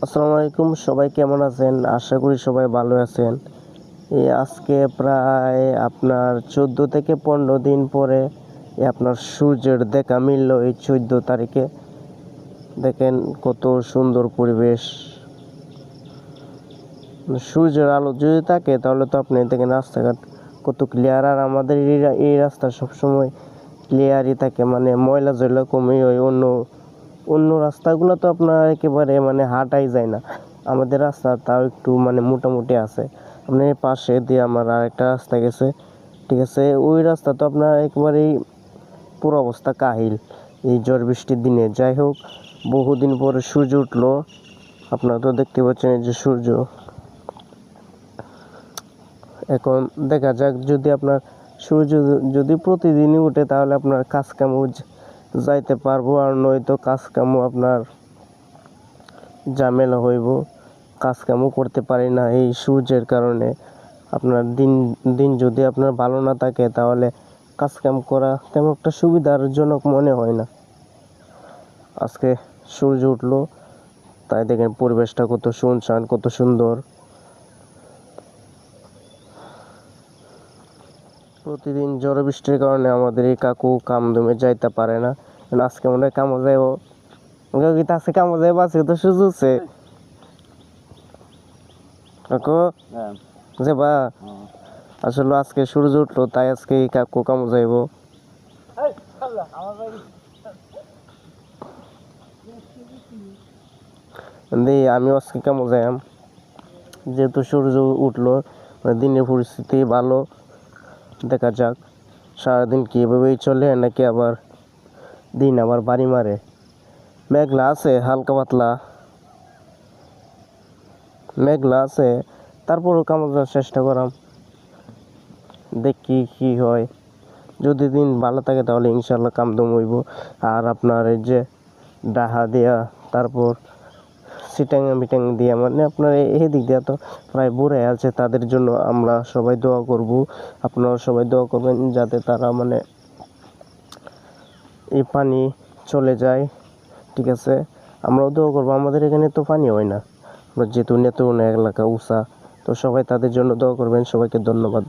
আসসালামু আলাইকুম, সবাই কেমন আছেন? আশা করি সবাই ভালো আছেন। আজকে প্রায় আপনার 14 থেকে 15 দিন পরে আপনার সূর্যের দেখা মিলল এই 14 তারিখে। দেখেন কত সুন্দর পরিবেশ। সূর্যের আলো যদি থাকে তাহলে তো আপনি দেখেন রাস্তাঘাট কত ক্লিয়ার, আর আমাদের এই রাস্তা সবসময় ক্লিয়ারই থাকে, মানে ময়লা জয়লা কমই হয়। অন্য রাস্তাগুলো তো আপনার একেবারে মানে হাঁটাই যায় না, আমাদের রাস্তা তাও একটু মানে মোটামুটি আছে। আপনার এই পাশে দিয়ে আমার আরেকটা রাস্তা গেছে, ঠিক আছে, ওই রাস্তা তো আপনার একেবারেই পুরো অবস্থা কাহিল এই ঝড় বৃষ্টির দিনে। যাই হোক, বহুদিন পরে সূর্য উঠলো, আপনারা তো দেখতে পাচ্ছেন এই যে সূর্য। এখন দেখা যাক, যদি আপনার সূর্য যদি প্রতিদিনই উঠে তাহলে আপনার কাজ কামও যাইতে পারবো, আর নয়তো কাজ কামও আপনার ঝামেলা হইব, কাজ কামও করতে পারি না এই সূর্যের কারণে। আপনার দিন যদি আপনার ভালো না থাকে তাহলে কাজ কাম করা তেমন একটা সুবিধাজনক মনে হয় না। আজকে সূর্য উঠলো, তাই দেখেন পরিবেশটা কত শুনশান, কত সুন্দর। প্রতিদিন ঝড় বৃষ্টির কারণে আমাদের এই কাকু কামদুমে যাইতে পারে না। আজকে মনে হয় কামো যাইব, আজকে কামো যাইব, আজকে তো সূর্য উঠছে। কাকু যাবা? আসলে আজকে সূর্য উঠলো, তাই আজকে এই কাকু কামো যাইব। আমি আজকে কামো যাইম, যেহেতু সূর্য উঠলো, দিনের পরিস্থিতি ভালো। দেখা যাক সারাদিন কি এভাবেই চলে, নাকি আবার দিন আবার বাড়ি মারে। মেঘলা আছে, হালকা পাতলা মেঘলা আছে, তারপরও কামো যাওয়ার চেষ্টা করাম, দেখি কি হয়। যদি দিন ভালো থাকে তাহলে ইনশাল্লাহ কামদম হইব। আর আপনার এই যে ডাহা দেয়া, তারপর সিটাঙ্গা মিটাং দিয়া, মানে আপনার এই দিক দিয়া তো প্রায় বুড়ে আছে, তাদের জন্য আমরা সবাই দোয়া করব। আপনারা সবাই দোয়া করবেন যাতে তারা মানে এই পানি চলে যায়, ঠিক আছে। আমরাও দোয়া করবো, আমাদের এখানে তো পানি হয় না, আমরা যেহেতু নেত্রকোনা এলাকা উঁচা, তো সবাই তাদের জন্য দোয়া করবেন। সবাইকে ধন্যবাদ।